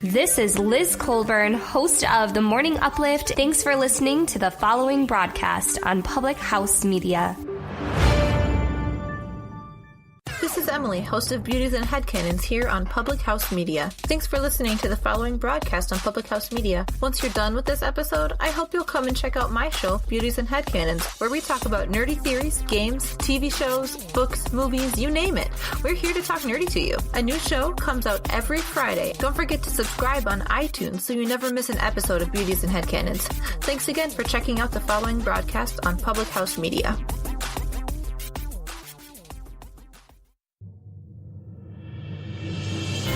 This is Liz Colburn, host of The Morning Uplift. Thanks for listening to the following broadcast on Public House Media. This is Emily, host of Beauties and Headcanons here on Public House Media. Thanks for listening to the following broadcast on Public House Media. Once you're done with this episode, I hope you'll come and check out my show, Beauties and Headcanons, where we talk about nerdy theories, games, TV shows, books, movies, you name it. We're here to talk nerdy to you. A new show comes out every Friday. Don't forget to subscribe on iTunes so you never miss an episode of Beauties and Headcanons. Thanks again for checking out the following broadcast on Public House Media.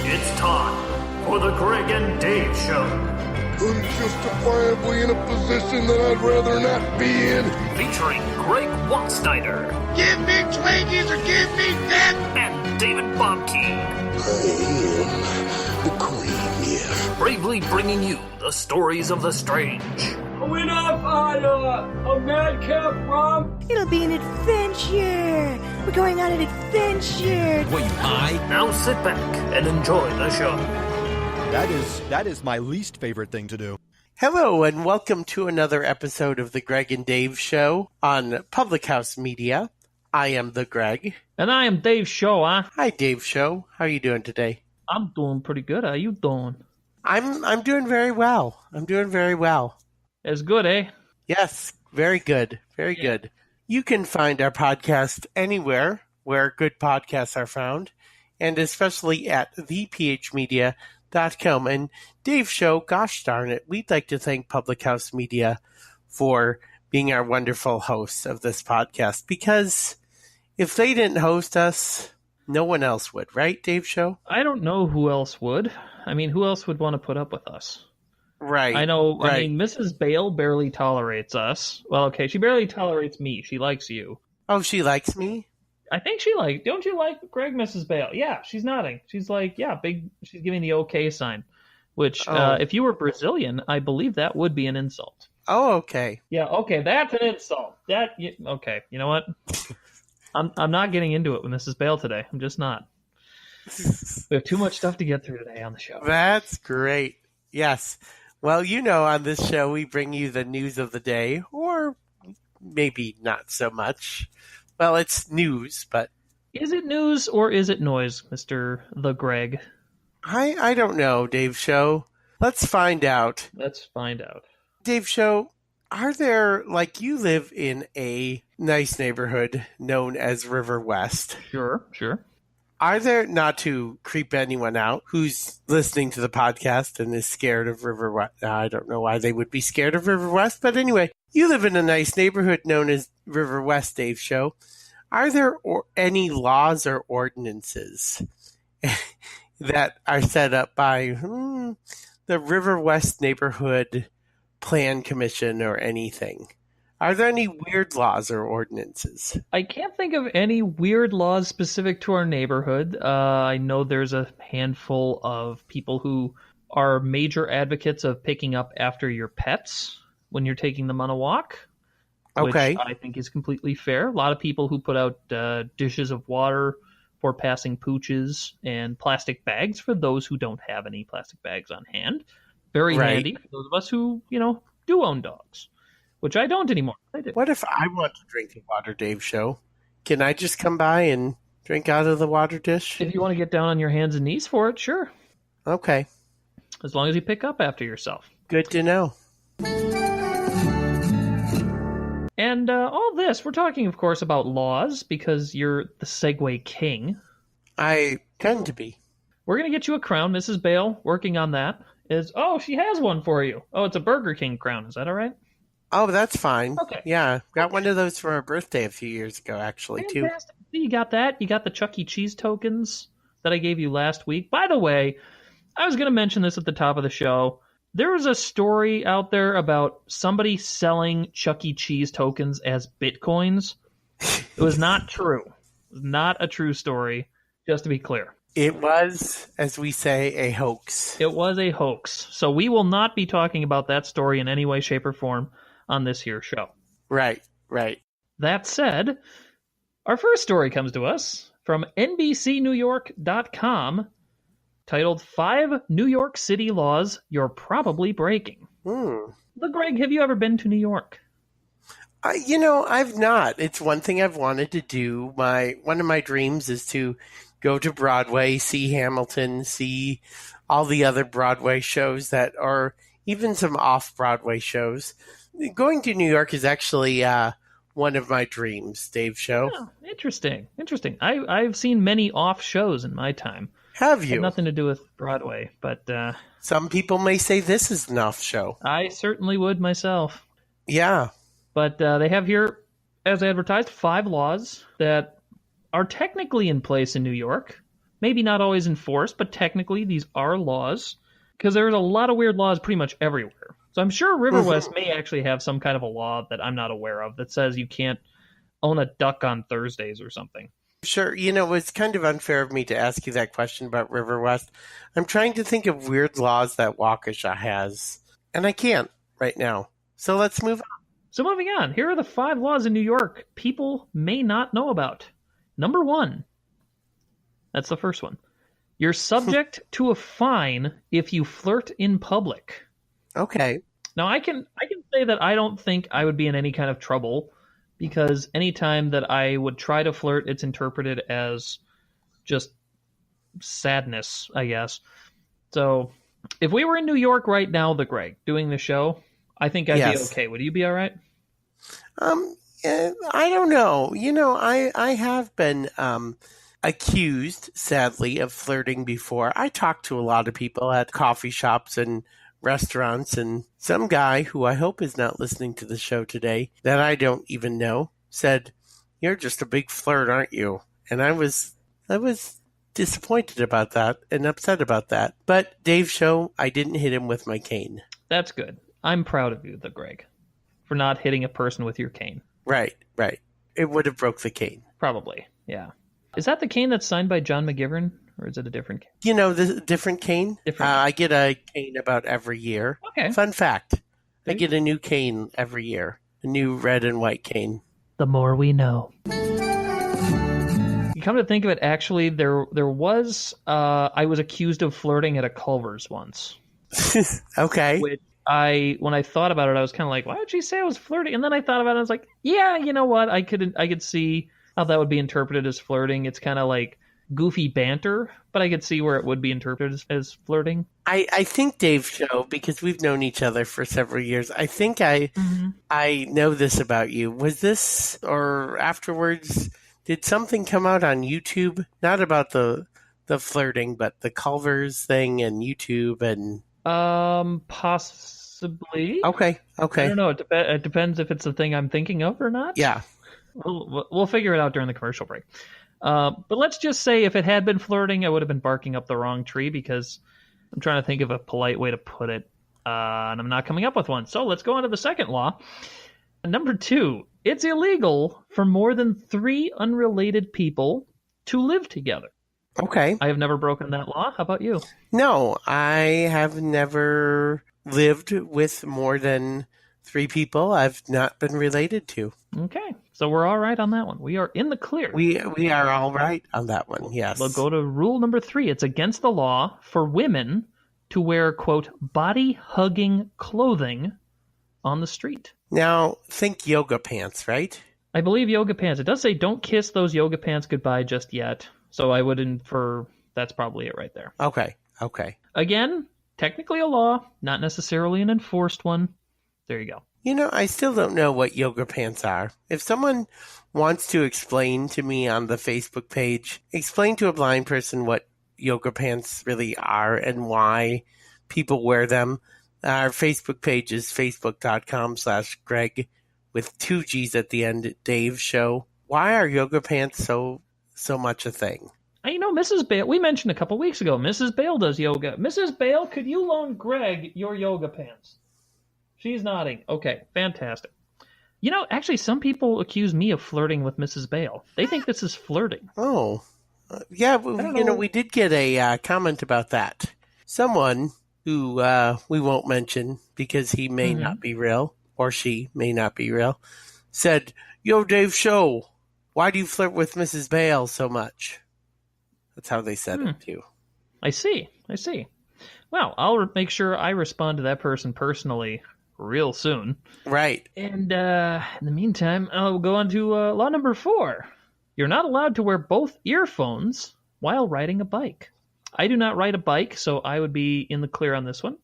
It's time for the Gregg and Dave Show. Unjustifiably in a position that I'd rather not be in. Featuring Greg Watsteiner. Give me Twinkies or give me death! And David Bobkey. I am the Queen, yes. Bravely bringing you the stories of the strange. Going off on a madcap romp. It'll be an adventure. We're going on an adventure. What, you high? Now sit back and enjoy the show. That is my least favorite thing to do. Hello, and welcome to another episode of the Gregg and Dave Show on Public House Media. I am the Greg. And I am Dave Show, huh? Hi, Dave Show. How are you doing today? I'm doing pretty good. How you doing? I'm doing very well. It's good, eh? Yes, very good. Very good. You can find our podcast anywhere where good podcasts are found, and especially at thephmedia.com. And Dave Show, gosh darn it, we'd like to thank Public House Media for being our wonderful hosts of this podcast, because if they didn't host us, no one else would, right, Dave Show? I don't know who else would. I mean, who else would want to put up with us? Right. I know, right. I mean, Mrs. Bale barely tolerates us. Well, okay, she barely tolerates me. She likes you. Oh, she likes me? I think don't you like Greg, Mrs. Bale? Yeah, she's nodding. She's like, yeah, she's giving the okay sign. Which, if you were Brazilian, I believe that would be an insult. Oh, okay. Yeah, okay, that's an insult. Okay, you know what? I'm not getting into it with Mrs. Bale today. I'm just not. We have too much stuff to get through today on the show. That's great. Yes. Well, you know, on this show, we bring you the news of the day, or maybe not so much. Well, it's news, but... Is it news or is it noise, Mr. The Greg? I don't know, Dave Show. Let's find out. Dave Show, are there, like, you live in a nice neighborhood known as River West. Sure. Are there, not to creep anyone out who's listening to the podcast and is scared of River West? I don't know why they would be scared of River West, but anyway, you live in a nice neighborhood known as River West, Dave Show. Are there any laws or ordinances that are set up by the River West Neighborhood Plan Commission or anything? Are there any weird laws or ordinances? I can't think of any weird laws specific to our neighborhood. I know there's a handful of people who are major advocates of picking up after your pets when you're taking them on a walk. Okay. Which I think is completely fair. A lot of people who put out dishes of water for passing pooches and plastic bags for those who don't have any plastic bags on hand. Very handy for those of us who, do own dogs. Which I don't anymore. I do. What if I want to drink the water, Dave Show? Can I just come by and drink out of the water dish? If you want to get down on your hands and knees for it, sure. Okay. As long as you pick up after yourself. Good to know. And all this, we're talking, of course, about laws, because you're the Segway king. I tend to be. We're going to get you a crown, Mrs. Bale. Working on that. She has one for you. Oh, it's a Burger King crown. Is that all right? Oh, that's fine. Okay. Yeah, got one of those for our birthday a few years ago, actually, Fantastic. Too. You got that? You got the Chuck E. Cheese tokens that I gave you last week. By the way, I was going to mention this at the top of the show. There was a story out there about somebody selling Chuck E. Cheese tokens as Bitcoins. It was not true. It was not a true story, just to be clear. It was, as we say, a hoax. It was a hoax. So we will not be talking about that story in any way, shape, or form on this here show. Right. That said, our first story comes to us from NBCNewYork.com. titled 5 New York City Laws You're Probably Breaking. Look, Greg, have you ever been to New York? I've not. It's one thing I've wanted to do. One of my dreams is to go to Broadway, see Hamilton, see all the other Broadway shows that are even some off-Broadway shows. Going to New York is actually one of my dreams, Dave Show. Oh, interesting. I've seen many off shows in my time. Have you? Had nothing to do with Broadway, but some people may say this is an off show. I certainly would myself. Yeah. But they have here, as advertised, 5 laws that are technically in place in New York. Maybe not always enforced, but technically these are laws. Because there's a lot of weird laws pretty much everywhere. So I'm sure River West may actually have some kind of a law that I'm not aware of that says you can't own a duck on Thursdays or something. Sure. It's kind of unfair of me to ask you that question about River West. I'm trying to think of weird laws that Waukesha has, and I can't right now. So let's move on. So moving on, here are the 5 laws in New York people may not know about. Number 1. That's the first one. You're subject to a fine if you flirt in public. Okay. Now, I can say that I don't think I would be in any kind of trouble because anytime that I would try to flirt, it's interpreted as just sadness, I guess. So if we were in New York right now, Greg, doing the show, I think I'd be okay. Would you be all right? I don't know. I have been accused, sadly, of flirting before. I talked to a lot of people at coffee shops and restaurants, and some guy who I hope is not listening to the show today that I don't even know said, "You're just a big flirt, aren't you?" And I was disappointed about that and upset about that. But Dave Show, I didn't hit him with my cane. That's good. I'm proud of you, Greg, for not hitting a person with your cane. Right. It would have broke the cane. Probably, yeah. Is that the cane that's signed by John McGivern, or is it a different cane? The different cane? I get a cane about every year. Okay. Fun fact. I get a new cane every year. A new red and white cane. The more we know. You come to think of it, actually, there was... I was accused of flirting at a Culver's once. Okay. Which when I thought about it, I was kind of like, why did she say I was flirting? And then I thought about it, and I was like, yeah, you know what? I could see how that would be interpreted as flirting. It's kind of like goofy banter, but I could see where it would be interpreted as flirting. I think, Dave Show, because we've known each other for several years, I think I know this about you. Was this, or afterwards, did something come out on YouTube? Not about the flirting, but the Culver's thing and YouTube and... Possibly. Okay. I don't know. It depends if it's the thing I'm thinking of or not. Yeah. We'll figure it out during the commercial break. But let's just say if it had been flirting, I would have been barking up the wrong tree because I'm trying to think of a polite way to put it, and I'm not coming up with one. So let's go on to the second law. Number 2, it's illegal for more than 3 unrelated people to live together. Okay. I have never broken that law. How about you? No, I have never lived with more than 3 people I've not been related to. Okay. So we're all right on that one. We are in the clear. We are all right on that one, yes. We'll go to rule number 3. It's against the law for women to wear, quote, body-hugging clothing on the street. Now, think yoga pants, right? I believe yoga pants. It does say don't kiss those yoga pants goodbye just yet. So I would infer that's probably it right there. Okay. Again, technically a law, not necessarily an enforced one. There you go. I still don't know what yoga pants are. If someone wants to explain to me on the Facebook page, explain to a blind person what yoga pants really are and why people wear them. Our Facebook page is facebook.com/Gregg with 2 G's at the end, Dave Show. Why are yoga pants so much a thing? Mrs. Bale, we mentioned a couple weeks ago, Mrs. Bale does yoga. Mrs. Bale, could you loan Greg your yoga pants? She's nodding. Okay, fantastic. Actually, some people accuse me of flirting with Mrs. Bale. They think this is flirting. Oh, yeah. We did get a comment about that. Someone who we won't mention because he may not be real, or she may not be real, said, "Yo, Dave Show, why do you flirt with Mrs. Bale so much?" That's how they said it, too. I see. Well, I'll make sure I respond to that person personally real soon. Right. And in the meantime, I'll go on to law number 4. You're not allowed to wear both earphones while riding a bike. I do not ride a bike, so I would be in the clear on this one.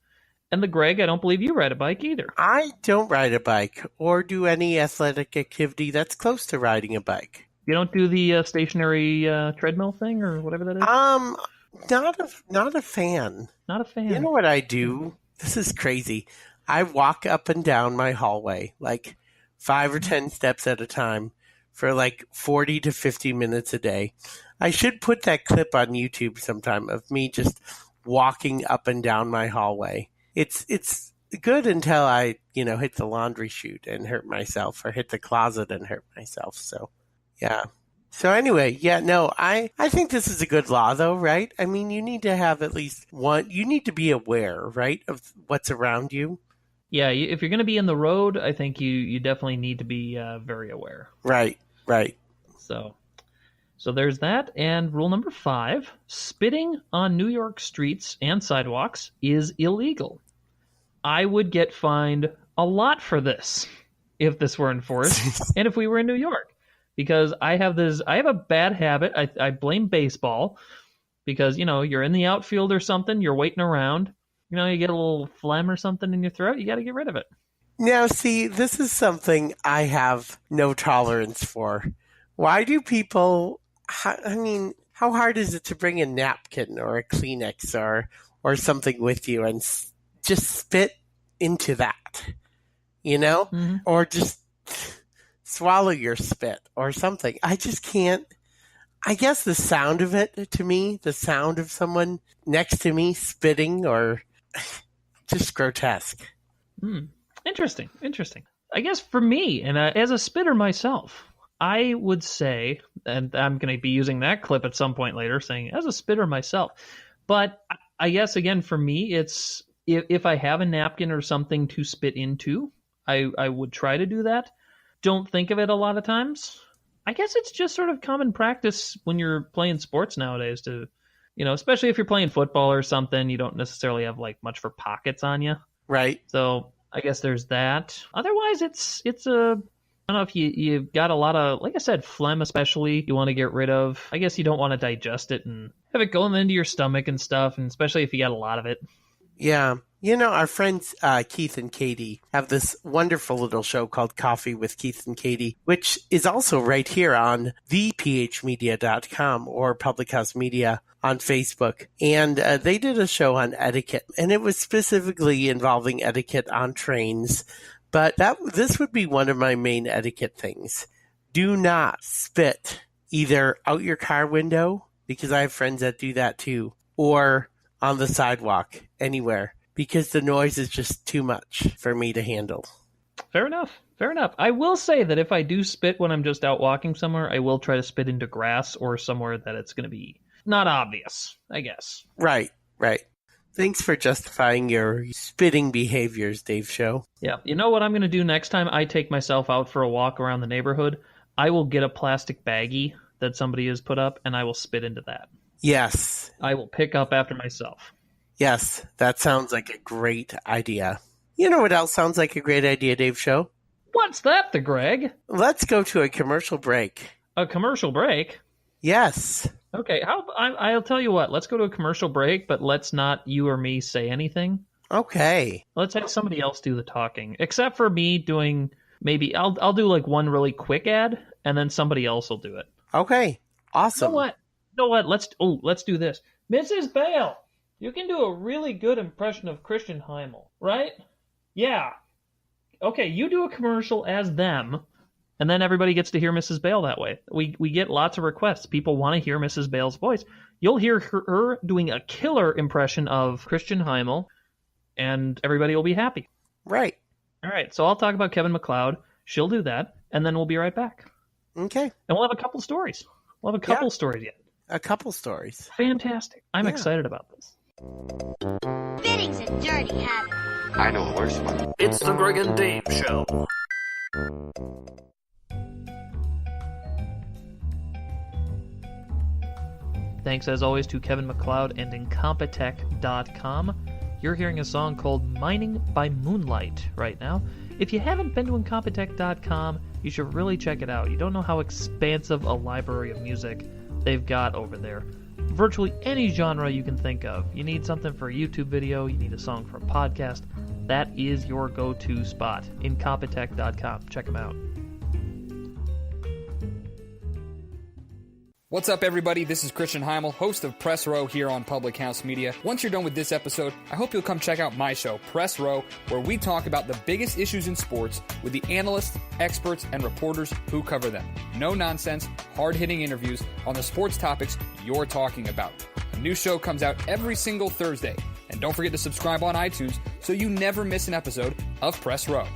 And the Greg, I don't believe you ride a bike either. I don't ride a bike or do any athletic activity that's close to riding a bike. You don't do the stationary treadmill thing or whatever that is? Not a fan. Not a fan. You know what I do? This is crazy. I walk up and down my hallway, like 5 or 10 steps at a time for like 40 to 50 minutes a day. I should put that clip on YouTube sometime of me just walking up and down my hallway. It's good until I, hit the laundry chute and hurt myself or hit the closet and hurt myself. So, yeah. So anyway, I think this is a good law though, right? I mean, you need to have at least one, you need to be aware, right, of what's around you. Yeah, if you're going to be in the road, I think you definitely need to be very aware. Right. So there's that. And rule number 5, spitting on New York streets and sidewalks is illegal. I would get fined a lot for this if this were enforced and if we were in New York. Because I have a bad habit. I blame baseball because, you're in the outfield or something, you're waiting around, you get a little phlegm or something in your throat, you got to get rid of it. Now, see, this is something I have no tolerance for. Why do people, how hard is it to bring a napkin or a Kleenex or something with you and just spit into that, Mm-hmm. Or just swallow your spit or something. I just can't. I guess the sound of it, to me, the sound of someone next to me spitting or just grotesque. Interesting. I guess for me, and as a spitter myself, I would say, and I'm going to be using that clip at some point later, saying as a spitter myself, but I guess, again, for me, it's if I have a napkin or something to spit into, I would try to do that. Don't think of it a lot of times. I guess it's just sort of common practice when you're playing sports nowadays to, especially if you're playing football or something, you don't necessarily have like much for pockets on you. Right. So I guess there's that. Otherwise, it's I don't know if you've got a lot of, like I said, phlegm especially you want to get rid of. I guess you don't want to digest it and have it going into your stomach and stuff, and especially if you got a lot of it. Yeah. Our friends Keith and Katie have this wonderful little show called Coffee with Keith and Katie, which is also right here on thephmedia.com or Public House Media on Facebook. And they did a show on etiquette, and it was specifically involving etiquette on trains. But this would be one of my main etiquette things. Do not spit either out your car window, because I have friends that do that too, or on the sidewalk, anywhere, because the noise is just too much for me to handle. Fair enough. I will say that if I do spit when I'm just out walking somewhere, I will try to spit into grass or somewhere that it's going to be not obvious, I guess. Right. Thanks for justifying your spitting behaviors, Dave Show. Yeah. You know what I'm going to do next time I take myself out for a walk around the neighborhood? I will get a plastic baggie that somebody has put up, and I will spit into that. Yes. I will pick up after myself. Yes, that sounds like a great idea. You know what else sounds like a great idea, Dave Show? What's that, the Greg? Let's go to a commercial break. A commercial break? Yes. Okay, I'll tell you what. Let's go to a commercial break, but let's not you or me say anything. Okay. Let's have somebody else do the talking, except for me doing. Maybe I'll do like one really quick ad, and then somebody else will do it. Okay. Awesome. You know what? Let's do this. Mrs. Bale, you can do a really good impression of Christian Heimel, right? Yeah. Okay, you do a commercial as them, and then everybody gets to hear Mrs. Bale that way. We get lots of requests. People want to hear Mrs. Bale's voice. You'll hear her doing a killer impression of Christian Heimel, and everybody will be happy. Right. All right, so I'll talk about Kevin McLeod. She'll do that, and then we'll be right back. Okay. And we'll have a couple stories. Stories yet. A couple stories. Fantastic. I'm excited about this. Spitting's a dirty habit. I know a worse one. It's the Gregg and Dave Show. Thanks as always to Kevin McLeod and Incompetech.com. You're hearing a song called Mining by Moonlight right now. If you haven't been to Incompetech.com, you should really check it out. You don't know how expansive a library of music they've got over there. Virtually any genre you can think of. You need something for a YouTube video, you need a song for a podcast, that is your go-to spot. Incompetech.com. Check them out. What's up, everybody? This is Christian Heimel, host of Press Row here on Public House Media. Once you're done with this episode, I hope you'll come check out my show, Press Row, where we talk about the biggest issues in sports with the analysts, experts, and reporters who cover them. No nonsense, hard-hitting interviews on the sports topics you're talking about. A new show comes out every single Thursday. And don't forget to subscribe on iTunes so you never miss an episode of Press Row.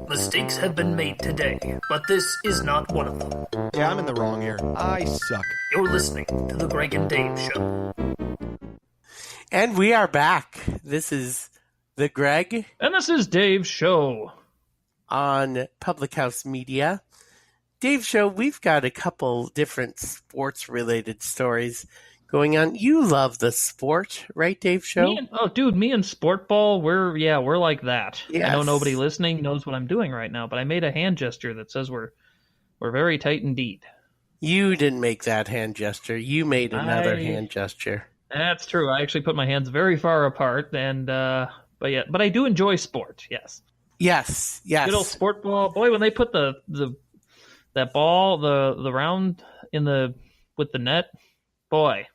Mistakes have been made today, but this is not one of them. Yeah, I'm in the wrong here. I suck. You're listening to The Gregg and Dave Show. And we are back. This is the Gregg. And this is Dave's show. On Public House Media. Dave's show, we've got a couple different sports-related stories going on. You love the sport, right, Dave show? Me and sport ball, we're like that. Yes. I know nobody listening knows what I'm doing right now, but I made a hand gesture that says we're very tight indeed. You didn't make that hand gesture. You made another hand gesture. That's true. I actually put my hands very far apart, and but I do enjoy sport. Yes. Yes. Good old sport ball. Boy, when they put that ball, the round with the net, boy.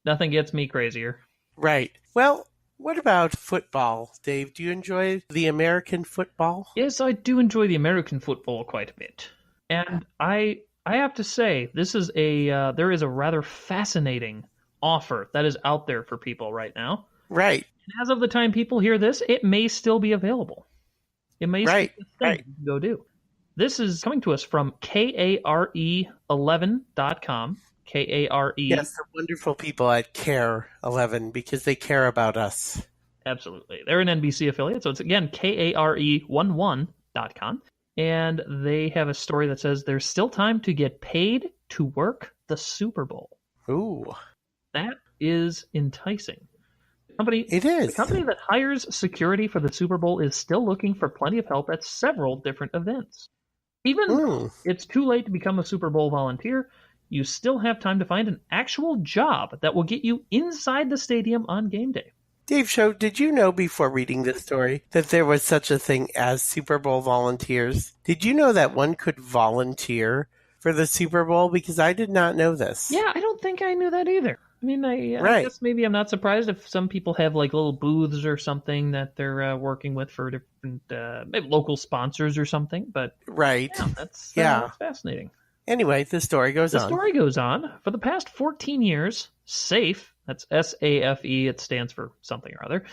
Nothing gets me crazier. Right. Well, what about football, Dave? Do you enjoy the American football? Yes, I do enjoy the American football quite a bit. And I have to say, there is a rather fascinating offer that is out there for people right now. Right. And as of the time people hear this, it may still be available. It may still be a thing you can go do. This is coming to us from KARE11.com. KARE. Yes, the wonderful people at Care 11 because they care about us. Absolutely. They're an NBC affiliate. So it's, again, KARE11.com. And they have a story that says there's still time to get paid to work the Super Bowl. Ooh. That is enticing. It is. The company that hires security for the Super Bowl is still looking for plenty of help at several different events. Even though it's too late to become a Super Bowl volunteer, you still have time to find an actual job that will get you inside the stadium on game day. Dave Show, did you know before reading this story that there was such a thing as Super Bowl volunteers? Did you know that one could volunteer for the Super Bowl? Because I did not know this. Yeah, I don't think I knew that either. I mean, I guess maybe I'm not surprised if some people have like little booths or something that they're working with for different maybe local sponsors or something. But that's fascinating. Anyway, the story goes on. The story goes on. For the past 14 years, SAFE, that's S-A-F-E, it stands for something or other,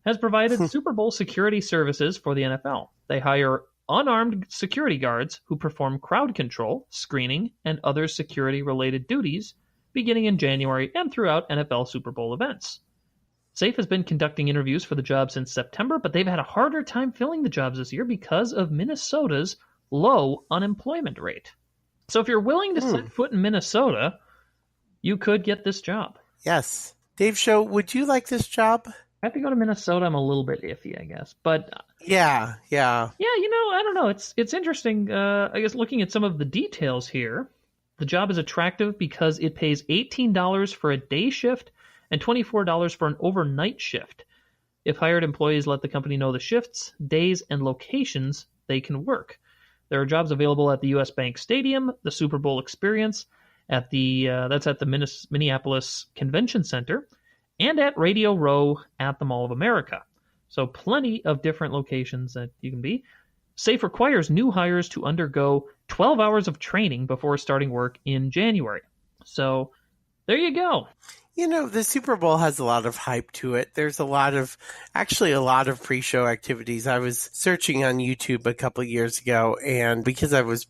has provided Super Bowl security services for the NFL. They hire unarmed security guards who perform crowd control, screening, and other security-related duties beginning in January and throughout NFL Super Bowl events. SAFE has been conducting interviews for the job since September, but they've had a harder time filling the jobs this year because of Minnesota's low unemployment rate. So if you're willing to set foot in Minnesota, you could get this job. Yes. Dave Show, would you like this job? I have to go to Minnesota. I'm a little bit iffy, I guess. But yeah. Yeah, I don't know. It's interesting. I guess looking at some of the details here, the job is attractive because it pays $18 for a day shift and $24 for an overnight shift. If hired employees let the company know the shifts, days, and locations they can work. There are jobs available at the U.S. Bank Stadium, the Super Bowl Experience, at the Minneapolis Convention Center, and at Radio Row at the Mall of America. So plenty of different locations that you can be. SAFE requires new hires to undergo 12 hours of training before starting work in January. So there you go. You know, the Super Bowl has a lot of hype to it. There's a lot of pre-show activities. I was searching on YouTube a couple of years ago, and because I was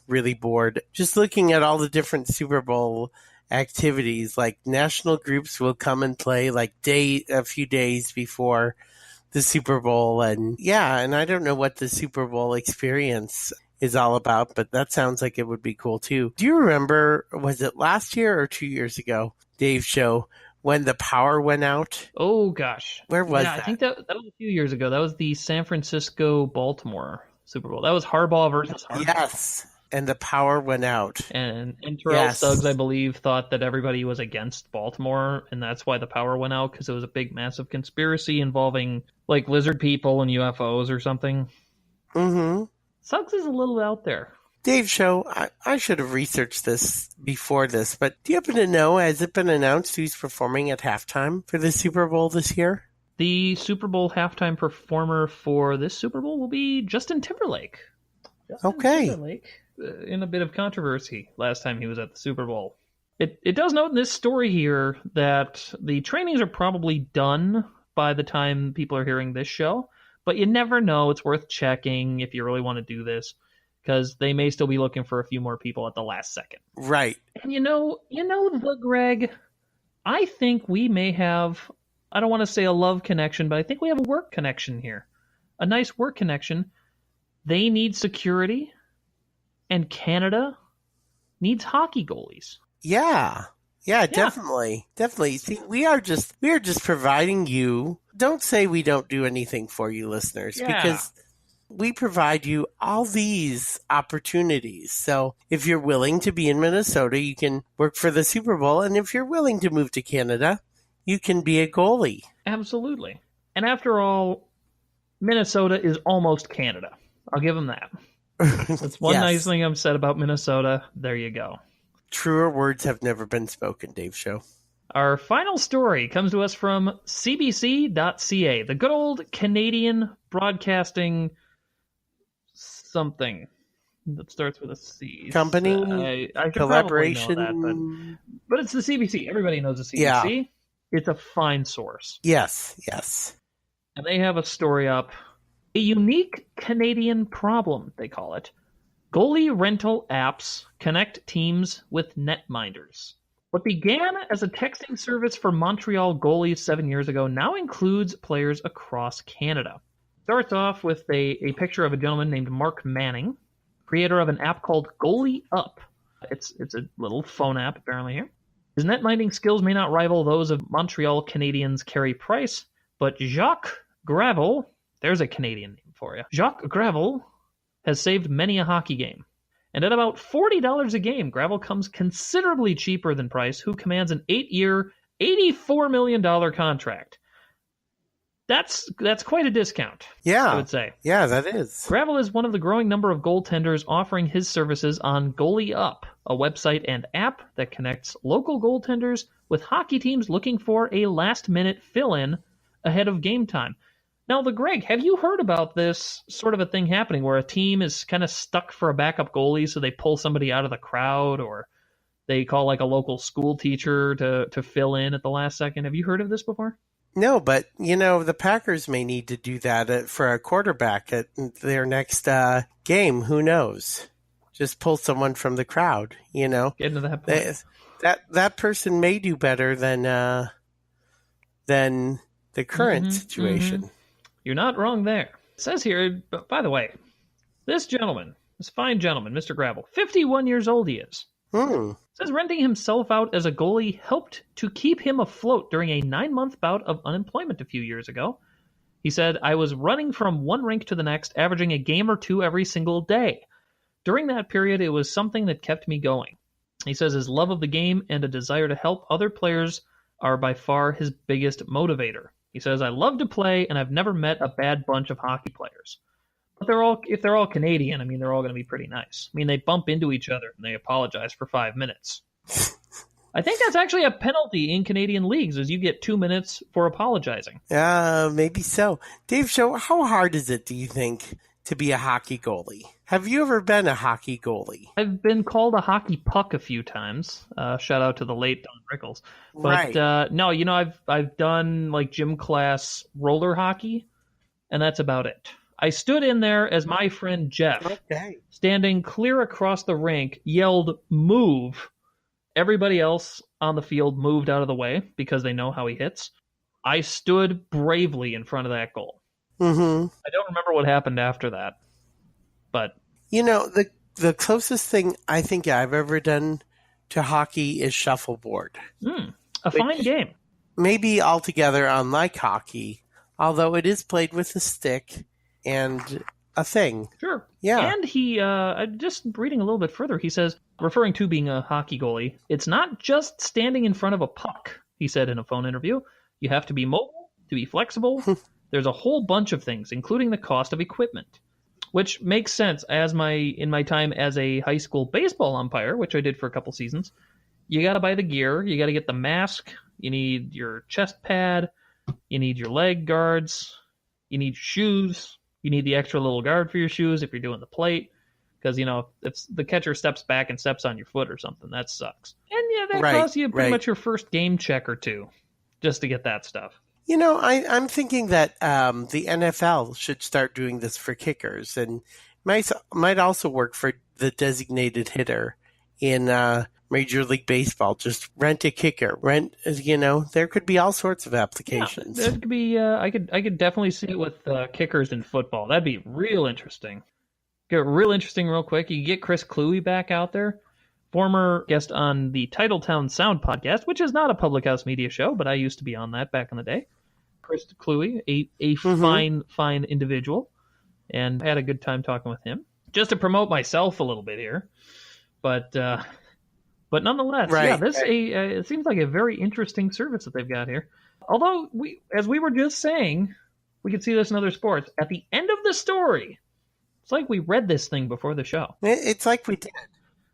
really bored, just looking at all the different Super Bowl activities, like national groups will come and play like a few days before the Super Bowl. And I don't know what the Super Bowl experience is all about, but that sounds like it would be cool too. Do you remember, was it last year or 2 years ago, Dave's show, when the power went out? Oh, gosh. Where was that? I think that was a few years ago. That was the San Francisco-Baltimore Super Bowl. That was Harbaugh versus Harbaugh. Yes, and the power went out. And Terrell Suggs, I believe, thought that everybody was against Baltimore, and that's why the power went out, because it was a big, massive conspiracy involving, like, lizard people and UFOs or something. Mm-hmm. Suggs is a little out there. Dave Show, I should have researched this before this, but do you happen to know, has it been announced who's performing at halftime for the Super Bowl this year? The Super Bowl halftime performer for this Super Bowl will be Justin Timberlake. Timberlake, in a bit of controversy last time he was at the Super Bowl. It does note in this story here that the trainings are probably done by the time people are hearing this show, but you never know. It's worth checking if you really want to do this, because they may still be looking for a few more people at the last second. Right. And Greg, I think we may have, I don't want to say a love connection, but I think we have a work connection here. A nice work connection. They need security, and Canada needs hockey goalies. Yeah, definitely. See, we are just providing you. Don't say we don't do anything for you, listeners, because we provide you all these opportunities. So if you're willing to be in Minnesota, you can work for the Super Bowl, and if you're willing to move to Canada, you can be a goalie. Absolutely. And after all, Minnesota is almost Canada. I'll give them that. That's one nice thing I've said about Minnesota. There you go. Truer words have never been spoken, Dave Show. Our final story comes to us from cbc.ca, the good old Canadian broadcasting something that starts with a C. Company? I collaboration? Know that, but it's the CBC. Everybody knows the CBC. Yeah. It's a fine source. Yes. And they have a story up. A unique Canadian problem, they call it. Goalie rental apps connect teams with netminders. What began as a texting service for Montreal goalies 7 years ago now includes players across Canada. Starts off with a picture of a gentleman named Mark Manning, creator of an app called Goalie Up. It's a little phone app, apparently, here. His netminding skills may not rival those of Montreal Canadiens Carey Price, but Jacques Gravel, there's a Canadian name for you, Jacques Gravel has saved many a hockey game. And at about $40 a game, Gravel comes considerably cheaper than Price, who commands an 8-year, $84 million contract. That's quite a discount, I would say. Yeah, that is. Gravel is one of the growing number of goaltenders offering his services on Goalie Up, a website and app that connects local goaltenders with hockey teams looking for a last-minute fill-in ahead of game time. Now, Greg, have you heard about this sort of a thing happening where a team is kind of stuck for a backup goalie, so they pull somebody out of the crowd, or they call like a local school teacher to fill in at the last second? Have you heard of this before? No, but, the Packers may need to do that for a quarterback at their next game. Who knows? Just pull someone from the crowd, Get into that point. That person may do better than the current situation. Mm-hmm. You're not wrong there. It says here, by the way, this fine gentleman, Mr. Gravel, 51 years old he is. Says renting himself out as a goalie helped to keep him afloat during a 9-month bout of unemployment a few years ago. He said, I was running from one rink to the next, averaging a game or two every single day. During that period, it was something that kept me going. He says his love of the game and a desire to help other players are by far his biggest motivator. He says, I love to play, and I've never met a bad bunch of hockey players. But if they're all Canadian, they're all going to be pretty nice. They bump into each other, and they apologize for 5 minutes. I think that's actually a penalty in Canadian leagues, is you get 2 minutes for apologizing. Maybe so. Dave Show, how hard is it, do you think, to be a hockey goalie? Have you ever been a hockey goalie? I've been called a hockey puck a few times. Shout out to the late Don Rickles. But right. No, I've done like gym class roller hockey, and that's about it. I stood in there as my friend Jeff, standing clear across the rink, yelled, move. Everybody else on the field moved out of the way because they know how he hits. I stood bravely in front of that goal. Mm-hmm. I don't remember what happened after that, but You know, the closest thing I think I've ever done to hockey is shuffleboard. A fine game. Maybe altogether unlike hockey, although it is played with a stick and a thing. Sure. Yeah. And he, just reading a little bit further, he says, referring to being a hockey goalie, it's not just standing in front of a puck, he said in a phone interview. You have to be mobile, to be flexible. There's a whole bunch of things, including the cost of equipment, which makes sense in my time as a high school baseball umpire, which I did for a couple seasons. You got to buy the gear. You got to get the mask. You need your chest pad. You need your leg guards. You need shoes. You need the extra little guard for your shoes if you're doing the plate. Because, if the catcher steps back and steps on your foot or something, that sucks. And that costs you pretty much your first game check or two just to get that stuff. I'm thinking that the NFL should start doing this for kickers, and might also work for the designated hitter in Major League Baseball. Just rent a kicker. There could be all sorts of applications. Yeah, that could be. I could definitely see it with kickers in football. That'd be real interesting. Get real interesting real quick. You get Chris Cluey back out there, former guest on the Titletown Sound podcast, which is not a Public House Media show, but I used to be on that back in the day. Chris Cluey, a fine individual, and I had a good time talking with him. Just to promote myself a little bit here, but nonetheless, it seems like a very interesting service that they've got here. Although as we were just saying, we could see this in other sports. At the end of the story, it's like we read this thing before the show. It's like we did.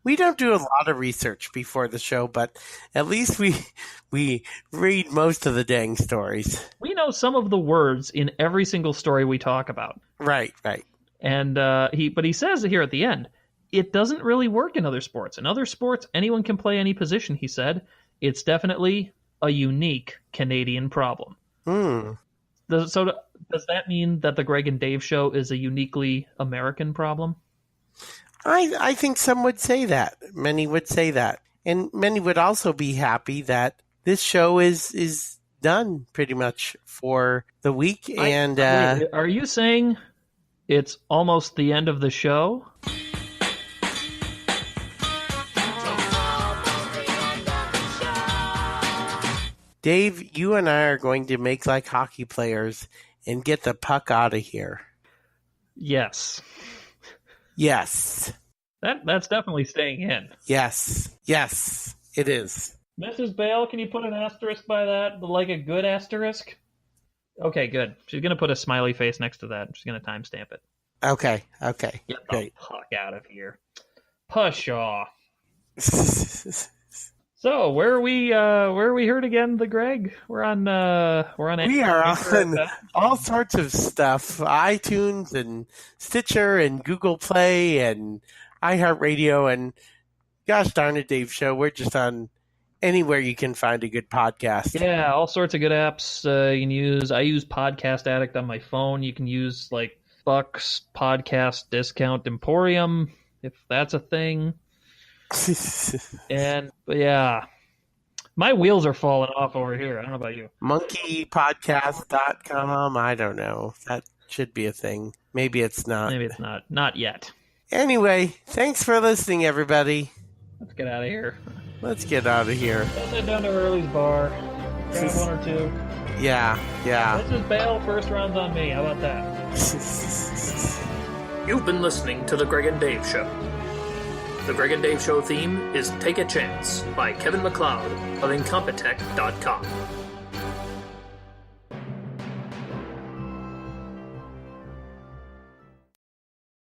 We don't do a lot of research before the show, but at least we read most of the dang stories. We know some of the words in every single story we talk about. Right. And he says here at the end, it doesn't really work in other sports. In other sports, anyone can play any position, he said. It's definitely a unique Canadian problem. So does that mean that the Gregg and Dave show is a uniquely American problem? I think some would say that. Many would say that. And many would also be happy that this show is done pretty much for the week. And wait, are you saying it's almost the end of the show? Dave, you and I are going to make like hockey players and get the puck out of here. Yes. Yes. That's definitely staying in. Yes, it is. Mrs. Bale, can you put an asterisk by that? Like a good asterisk? Okay, good. She's going to put a smiley face next to that. She's going to timestamp it. Okay. Get the fuck out of here. Pshaw. So, where are we heard again, the Greg? We are on all sorts of stuff. iTunes and Stitcher and Google Play and iHeartRadio and gosh darn it, Dave Show. We're just on anywhere you can find a good podcast. Yeah, all sorts of good apps you can use. I use Podcast Addict on my phone. You can use like Bucks Podcast Discount Emporium, if that's a thing. But yeah, my wheels are falling off over here. I don't know about you. monkeypodcast.com. I don't know. That should be a thing. Maybe it's not. Maybe it's not. Not yet. Anyway, thanks for listening, everybody. Let's get out of here. Let's head down to Early's bar. Grab one or two. Yeah. Let's just bail. First round's on me. How about that? You've been listening to The Gregg and Dave Show. The Gregg and Dave Show theme is Take a Chance by Kevin MacLeod of Incompetech.com.